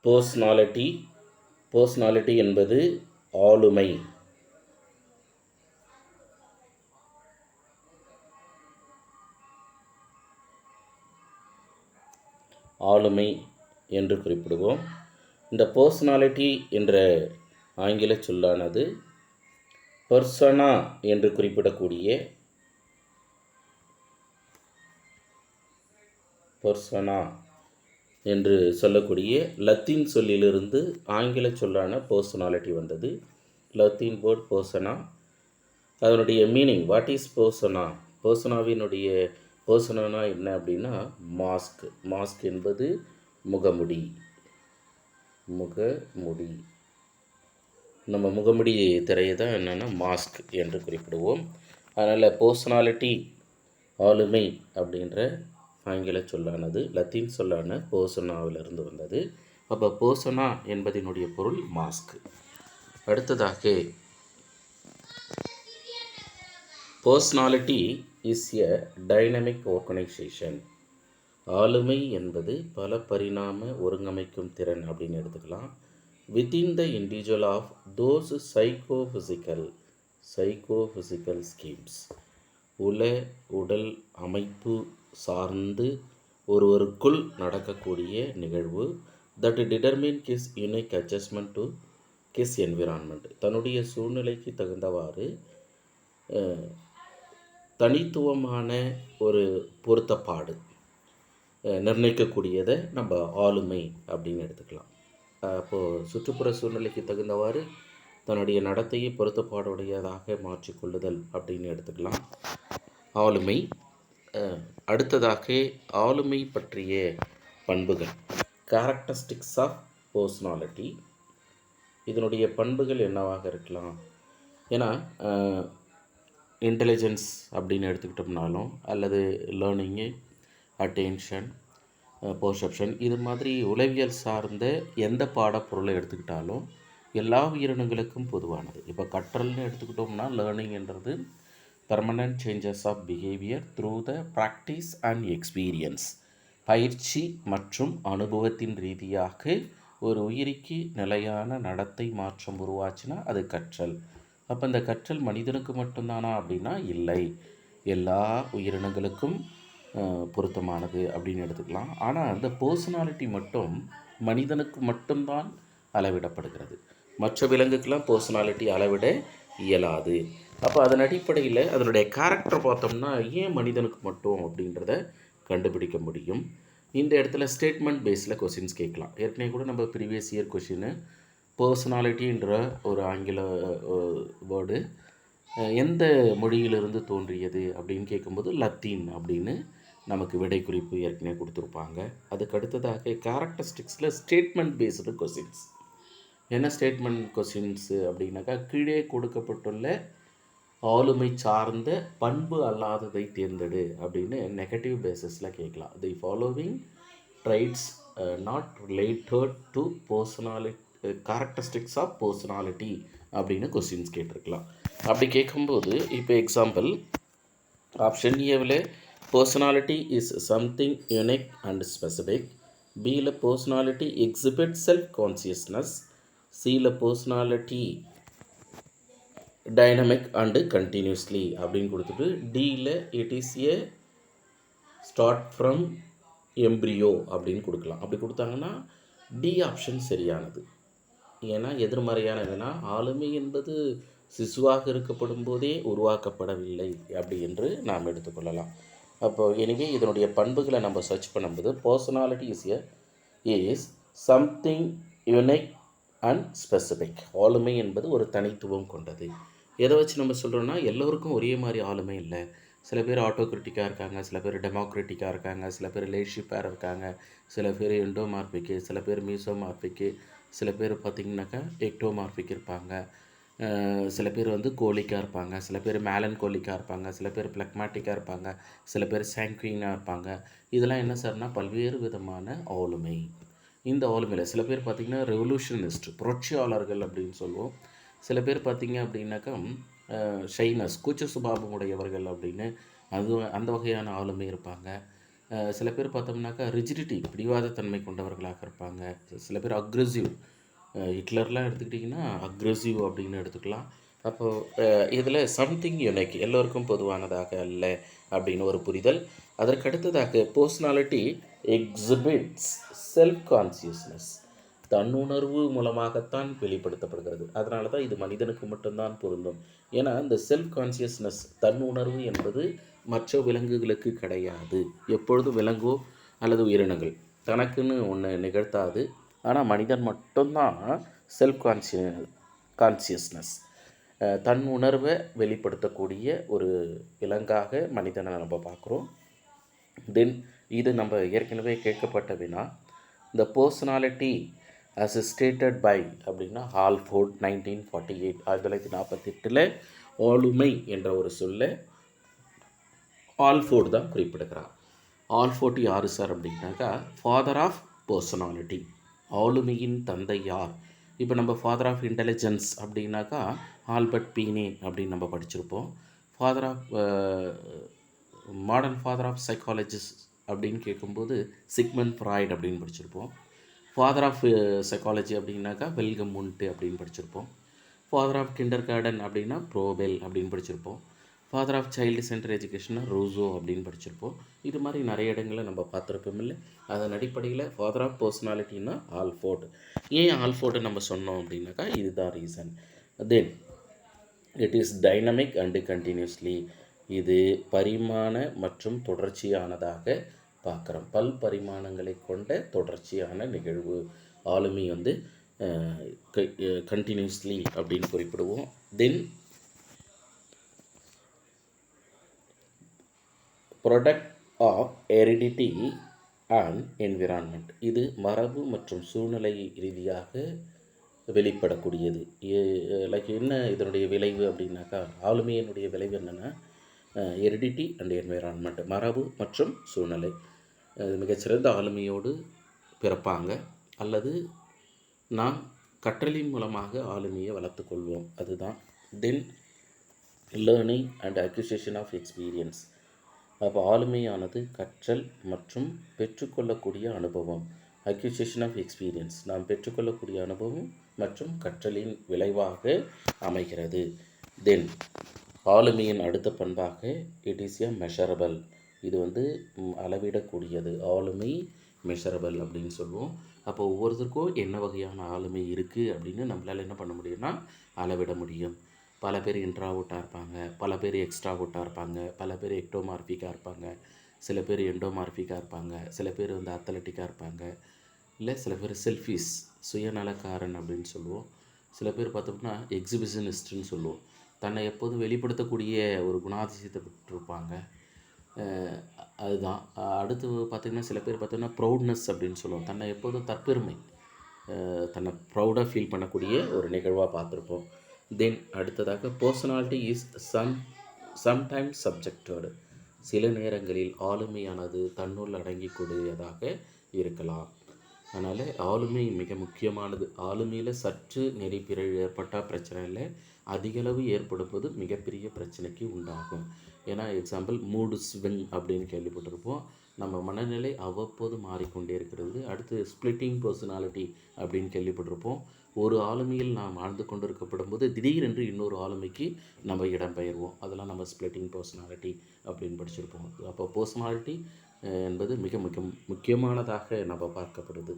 Personality என்பது ஆளுமை. ஆளுமை என்று குறிப்பிடுவோம். இந்த பர்சனாலிட்டி என்ற ஆங்கில சொல்லானது பர்சனா என்று குறிப்பிடக்கூடிய பர்சனா என்று சொல்லக்கூடிய லத்தீன் சொல்லிலிருந்து ஆங்கில சொல்லான பர்சனாலிட்டி வந்தது. லத்தீன் வேர்ட் பர்சனா, அதனுடைய மீனிங் வாட் இஸ் பர்சனா, பர்சனாவினுடைய பர்சனா என்ன அப்படின்னா மாஸ்க் என்பது முகமுடி. நம்ம முகமுடி திரையை தான் என்னென்னா மாஸ்க் என்று குறிப்பிடுவோம். அதனால் பர்சனாலிட்டி ஆளுமை அப்படின்ற ஆங்கில சொல்லானது லத்தீன் சொல்லான பர்சனாவிலிருந்து வந்தது. அப்போ பர்சனா என்பதனுடைய பொருள் மாஸ்க். அடுத்ததாக personality is a dynamic organisation. ஆளுமை என்பது பல பரிணாம ஒருங்கமைக்கும் திறன் அப்படின்னு எடுத்துக்கலாம். Within the individual of those psychophysical schemes. உடல் அமைப்பு சார்ந்து ஒருவருக்குள் நடக்கக்கூடிய நிகழ்வு. That determine his unique adjustment to his environment. தன்னுடைய சூழ்நிலைக்கு தகுந்தவாறு தனித்துவமான ஒரு பொருத்தப்பாடு நிர்ணயிக்கக்கூடியதை நம்ம ஆளுமை அப்படின்னு எடுத்துக்கலாம். அப்போது சுற்றுப்புற சூழ்நிலைக்கு தகுந்தவாறு தன்னுடைய நடத்தையை பொருத்தப்பாடுடையதாக மாற்றிக்கொள்ளுதல் அப்படின்னு எடுத்துக்கலாம் ஆளுமை. அடுத்ததாக ஆளுமை பற்றிய பண்புகள், கேரக்டரிஸ்டிக்ஸ் ஆஃப் பர்சனாலிட்டி. இதனுடைய பண்புகள் என்னவாக இருக்கலாம்? ஏன்னா இன்டெலிஜென்ஸ் அப்படின்னு எடுத்துக்கிட்டோம்னாலும் அல்லது லேர்னிங்கு, அட்டென்ஷன், பர்செப்ஷன், இது மாதிரி உளவியல் சார்ந்த எந்த பாடப்பொருளை எடுத்துக்கிட்டாலும் எல்லா உயிரினங்களுக்கும் பொதுவானது. இப்போ கற்றல்னு எடுத்துக்கிட்டோம்னா லேர்னிங்ன்றது permanent changes of behaviour through the practice and experience. பயிற்சி மற்றும் அனுபவத்தின் ரீதியாக ஒரு உயிரிக்கு நிலையான நடத்தை மாற்றம் உருவாச்சுன்னா அது கற்றல். அப்போ இந்த கற்றல் மனிதனுக்கு மட்டும்தானா அப்படின்னா இல்லை, எல்லா உயிரினங்களுக்கும் பொருத்தமானது அப்படின்னு எடுத்துக்கலாம். ஆனால் அந்த பர்சனாலிட்டி மட்டும் மனிதனுக்கு மட்டும்தான் அளவிடப்படுகிறது. மற்ற விலங்குக்கெல்லாம் பர்சனாலிட்டி அளவிட இயலாது. அப்போ அதன் அடிப்படையில் அதனுடைய கேரக்டர் பார்த்தோம்னா ஏன் மனிதனுக்கு மட்டும் அப்படின்றத கண்டுபிடிக்க முடியும். இந்த இடத்துல ஸ்டேட்மெண்ட் பேஸில் கொஷின்ஸ் கேட்கலாம். ஏற்கனவே கூட நம்ம ப்ரீவியஸ் இயர் கொஷின் பர்சனாலிட்டின்ற ஒரு ஆங்கில வேர்டு எந்த மொழியிலிருந்து தோன்றியது அப்படின்னு கேட்கும்போது லத்தீன் அப்படின்னு நமக்கு விடை குறிப்பு ஏற்கனவே கொடுத்துருப்பாங்க. அதுக்கு அடுத்ததாக கேரக்டரிஸ்டிக்ஸில் ஸ்டேட்மெண்ட் பேஸ்டு கொஷின்ஸ். என்ன ஸ்டேட்மெண்ட் கொஷின்ஸு அப்படின்னாக்கா கீழே கொடுக்கப்பட்டுள்ள ஆளுமை சார்ந்த பண்பு அல்லாததை தேர்ந்தெடு அப்படின்னு நெகட்டிவ் பேசிஸில் கேட்கலாம். The following traits not related to personality, characteristics of personality அப்படின்னு கொஸ்டின்ஸ் கேட்டிருக்கலாம். அப்படி கேட்கும்போது இப்போ எக்ஸாம்பிள் ஆப்ஷன் ஏவில் personality is something unique and specific. பியில் பர்சனாலிட்டி எக்ஸிபிட் செல்ஃப் கான்சியஸ்னஸ். சியில் பர்சனாலிட்டி டைனமிக் அண்டு கண்டினியூஸ்லி அப்படின்னு கொடுத்துட்டு டியில் it is a start from embryo அப்படின்னு கொடுக்கலாம். அப்படி கொடுத்தாங்கன்னா டி ஆப்ஷன் சரியானது. ஏன்னா எதிர்மறையான என்னென்னா ஆளுமை என்பது சிசுவாக இருக்கப்படும் போதே உருவாக்கப்படவில்லை அப்படி என்று நாம் எடுத்துக்கொள்ளலாம். அப்போது எனவே இதனுடைய பண்புகளை நம்ம சர்ச் பண்ணும்போது personality is something unique and specific. ஆளுமை என்பது ஒரு தனித்துவம் கொண்டது. எதை வச்சு நம்ம சொல்கிறோன்னா எல்லோருக்கும் ஒரே மாதிரி ஆளுமை இல்லை. சில பேர் ஆட்டோக்ரிட்டிக்காக இருக்காங்க, சில பேர் டெமோக்ராட்டிக்காக இருக்காங்க, சில பேர் லேஷிப்பாக இருக்காங்க, சில பேர் எண்டோமார்பிக்கு, சில பேர் மீசோமார்பிக்கு, சில பேர் பார்த்திங்கனாக்கா எக்டோமார்பிக் இருப்பாங்க, சில பேர் கோலிக்காக இருப்பாங்க, சில பேர் மேலன்கோலிக்காக இருப்பாங்க, சில பேர் பிளக்மேட்டிக்காக இருப்பாங்க, சில பேர் சாங்குயினாக இருப்பாங்க. இதெல்லாம் என்ன சார்னா பல்வேறு விதமான ஆளுமை. இந்த ஆளுமையில் சில பேர் பார்த்திங்கன்னா ரெவல்யூஷனிஸ்ட், புரட்சியாளர்கள் அப்படின்னு சொல்லுவோம். சில பேர் பார்த்திங்க அப்படின்னாக்கா ஷைனஸ், கூச்ச சுபாவம் உடையவர்கள் அப்படின்னு அந்த வகையான ஆளுமை இருப்பாங்க. சில பேர் பார்த்தோம்னாக்கா ரிஜிடிட்டி பிடிவாதத்தன்மை கொண்டவர்களாக இருப்பாங்க. சில பேர் அக்ரெசிவ், ஹிட்லர்லாம் எடுத்துக்கிட்டிங்கன்னா அக்ரெசிவ் அப்படின்னு எடுத்துக்கலாம். அப்போது இதில் சம்திங் யுனிக் எல்லோருக்கும் பொதுவானதாக அல்ல அப்படின்னு ஒரு புரிதல். அதற்கடுத்ததாக பர்சனாலிட்டி எக்ஸிபிட்ஸ் செல்ஃப் கான்சியஸ்னஸ், தன்னுணர்வு மூலமாகத்தான் வெளிப்படுத்தப்படுகிறது. அதனால தான் இது மனிதனுக்கு மட்டும்தான் பொருந்தும். ஏன்னா இந்த செல்ஃப் கான்சியஸ்னஸ் தன்னுணர்வு என்பது மற்ற விலங்குகளுக்கு கிடையாது. எப்பொழுதும் விலங்கோ அல்லது உயிரினங்கள் தனக்குன்னு ஒன்று நிகழ்த்தாது. ஆனால் மனிதன் மட்டும்தான் செல்ஃப் கான்சியஸ்னஸ் தன் உணர்வை வெளிப்படுத்தக்கூடிய ஒரு விலங்காக மனிதனை நம்ம பார்க்குறோம். தென் இது நம்ம ஏற்கனவே கேட்கப்பட்ட வினா, இந்த பர்சனாலிட்டி as stated by அப்படின்னா ஆல்ஃபோர்ட் 1948 1948 ஆளுமை என்ற ஒரு சொல்லை ஆல்ஃபோர்டு தான் குறிப்பிடுகிறார். ஆல்ஃபோர்ட் யார் சார் அப்படின்னாக்கா ஃபாதர் ஆஃப் பர்சனாலிட்டி, ஆளுமையின் தந்தை யார்? இப்போ நம்ம ஃபாதர் ஆஃப் இன்டெலிஜென்ஸ் அப்படின்னாக்கா ஆல்பர்ட் பீனே அப்படின்னு நம்ம படிச்சிருப்போம். Father of modern father of psychologist அப்படின்னு கேட்கும்போது சிக்மண்ட் ஃப்ராய்ட் அப்படின்னு படிச்சிருப்போம். ஃபாதர் ஆஃப் சைக்காலஜி அப்படின்னாக்கா வெல்கம் முன்ட்டு அப்படின்னு படிச்சிருப்போம். ஃபாதர் ஆஃப் கிண்டர் கார்டன் அப்படின்னா ப்ரோபெல் அப்படின்னு படிச்சிருப்போம். ஃபாதர் ஆஃப் சைல்டு சென்டர் எஜுகேஷனை ரூசோ அப்படின்னு படிச்சிருப்போம். இது மாதிரி நிறைய இடங்களில் நம்ம பார்த்துருப்போம் இல்லை. அதன் அடிப்படையில் ஃபாதர் ஆஃப் பர்சனாலிட்டின்னா ஆல்ஃபோர்ட். ஏன் ஆல்ஃபோர்டு நம்ம சொன்னோம் அப்படின்னாக்கா இதுதான் reason. Then it is dynamic and continuously, இது பரிமாண மற்றும் தொடர்ச்சியானதாக பார்க்குறோம். பல் பரிமாணங்களை கொண்ட தொடர்ச்சியான நிகழ்வு. ஆளுமை வந்து கண்டினியூஸ்லி அப்படின்னு குறிப்பிடுவோம். Then product of heredity and environment, இது மரபு மற்றும் சூழ்நிலை ரீதியாக வெளிப்படக்கூடியது. லைக் என்ன இதனுடைய விளைவு அப்படின்னாக்கா, ஆளுமையினுடைய விளைவு என்னென்னா ஹெரிடிட்டி அண்ட் என்விரான்மெண்ட், மரபு மற்றும் சூழ்நிலை. மிகச்சிறந்த ஆளுமையோடு பிறப்பாங்க அல்லது நாம் கற்றலின் மூலமாக ஆளுமையை வளர்த்துக்கொள்வோம், அதுதான். Then learning and acquisition of experience, அப்போ ஆளுமையானது கற்றல் மற்றும் பெற்றுக்கொள்ளக்கூடிய அனுபவம். அக்யூசியேஷன் ஆஃப் எக்ஸ்பீரியன்ஸ், நாம் பெற்றுக்கொள்ளக்கூடிய அனுபவம் மற்றும் கற்றலின் விளைவாக அமைகிறது. தென் ஆளுமையின் அடுத்த பண்பாக இட் இஸ் எ மெஷரபிள், இது வந்து அளவிடக்கூடியது. ஆளுமை மெஷரபிள் அப்படின்னு சொல்லுவோம். அப்போ ஒவ்வொருத்தருக்கும் என்ன வகையான ஆளுமை இருக்குது அப்படின்னு நம்மளால் என்ன பண்ண முடியும்னா அளவிட முடியும். பல பேர் இன்ட்ராவர்ட்டாக இருப்பாங்க, பல பேர் எக்ஸ்ட்ராவர்ட்டாக இருப்பாங்க, பல பேர் எக்டோமார்பிக்காக இருப்பாங்க, சில பேர் எண்டோமார்பிக்காக இருப்பாங்க, சில பேர் வந்து அத்லட்டிக்காக இருப்பாங்க, இல்லை சில பேர் செல்ஃபிஸ் சுயநலக்காரன் அப்படின்னு சொல்லுவோம். சில பேர் பார்த்தோம்னா எக்ஸிபிஷனிஸ்ட்னு சொல்லுவோம். தன்னை எப்போதும் வெளிப்படுத்தக்கூடிய ஒரு குணாதிசயத்தை பெற்றிருப்பாங்க. அதுதான். அடுத்து பார்த்திங்கன்னா சில பேர் பார்த்தோம்னா ப்ரௌட்னஸ் அப்படின்னு சொல்லுவோம். தன்னை எப்போதும் தற்பெருமை, தன்னை ப்ரௌடாக ஃபீல் பண்ணக்கூடிய ஒரு நிகழ்வாக பார்த்துருப்போம். தென் அடுத்ததாக பர்சனாலிட்டி இஸ் சம்டைம்ஸ் சப்ஜெக்டட், சில நேரங்களில் ஆளுமையானது தன்னுள் அடங்கிக்கூடியதாக இருக்கலாம். அதனால் ஆளுமை மிக முக்கியமானது. ஆளுமையில் சற்று நெறிப்பிறழ் ஏற்பட்டால் பிரச்சனை இல்லை, அதிகளவு ஏற்படும்போது மிகப்பெரிய பிரச்சனைக்கு உண்டாகும். ஏன்னா எக்ஸாம்பிள் மூடு ஸ்விங் அப்படின்னு கேள்விப்பட்டிருப்போம். நம்ம மனநிலை அவ்வப்போது மாறிக்கொண்டே இருக்கிறது. அடுத்து ஸ்பிளிட்டிங் பர்சனாலிட்டி அப்படின்னு கேள்விப்பட்டிருப்போம். ஒரு ஆளுமையில் நாம் வாழ்ந்து கொண்டு இருக்கப்படும் போது திடீரென்று இன்னொரு ஆளுமைக்கு நம்ம இடம்பெயர்வோம். அதெல்லாம் நம்ம ஸ்பிளிட்டிங் பர்சனாலிட்டி அப்படின்னு படிச்சிருப்போம். அப்போ பர்சனாலிட்டி என்பது மிக முக்கியமானதாக நம்ம பார்க்கப்படுது.